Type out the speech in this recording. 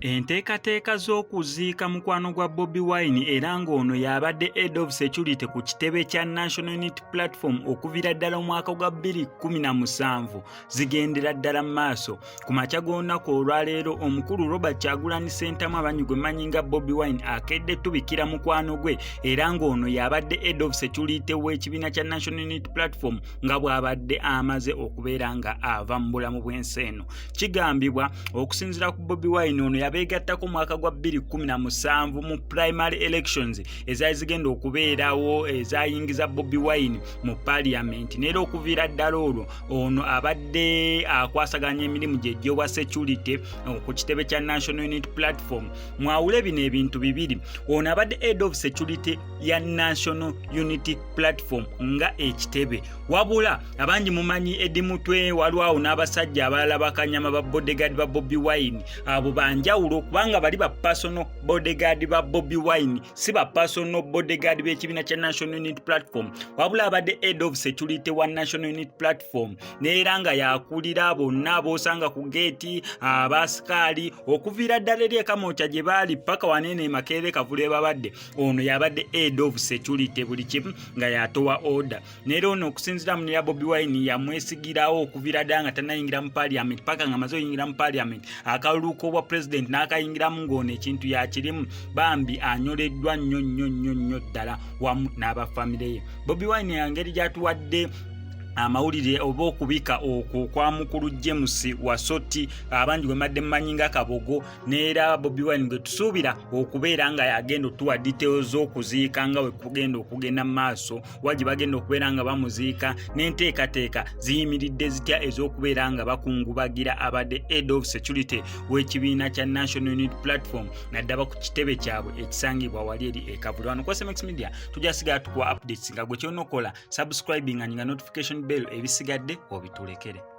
Enteekateeka z'okuziika mukwano gwa Bobi Wine era ng'ono y'abadde Head of Security ku kitebe kya National Unity Platform okuviira ddala omwaka gwa 2017 zigendera ddala mu maaso. Ku makya g'olunaku olwaleero omukulu Robert Kyagulanyi Ssentamu abanyigwe mmanyi nga Bobi Wine akedde tubikira mukwano gwe era ng'ono y'abadde Head of Security w'ekibiina kya National Unity Platform nga bw'abadde amaze okubeera nga ava mu bulamu bw'ensi eno. Kigambibwa okusinziira ku Bobi Wine ono yabeegattako mwaka gwa 2017 mu primary elections ezaali zigenda okubeerawo ezayingiza Bobi Wine mu parliament, neera okuviira ddala olwo ono abadde akwasaganya emirimu gye gy'obwa security ku kitebe kya National Unity Platform. Mwawule bino ebintu bibiri, ono abadde Head of Security ya National Unity Platform nga ekitebe, wabula abangi mumanyi Eddie Mutwe walwawo n'abasajja abalala bakanyama ba bodyguard ba Bobi Wine, abo banjawulo kubanga bali ba personal bodyguard ba Bobi Wine, si ba personal bodyguard b'ekibiina kya National Unity Platform, wabula abadde Head of Security wa National Unity Platform neera nga yakulira bonna boosanga ku geeti abaasikaali okuviira ddala eri ekamooca gye baali paka wanene Makerere Kavule babadde. Ono yabadde Head of Security buli kimu nga yatowa order, neera ono okusinziira mu ya Bobi Wine yamwesigirawo okuviira ddala nga tannayingira mu parliament paka nga amaze oyingira mu parliament akalulu k'obwa president n'akayingiramu ng'ono ekintu yakirimu bambi anyoleddwa nnyo ddala wamu n'abafamire ye. Bobi Wine yangeri gyatuwadde amawulire oba okubika okwo kwa mukulu James Wasoti abangi gwe madde mmanyi nga Kabogo, neera Bobi Wine gwe tusuubira okubeera nga yagenda otuwa details z'okuziika nga we kugenda okugenda mu maaso, wagi bagenda okubeera nga bamuziika n'enteekateeka ziyimiridde zitya ez'okubeera nga bakungubagira abadde Head of Security w'ekibiina kya National Unity Platform naddaba ku kitebe kyabwe ekisangibwa wali eri e Kavule. Wano ku SMX Media tujja sigala tukuwa updates nga gwe kyonna okola subscribing nga notification bell ebisigadde obitulekere.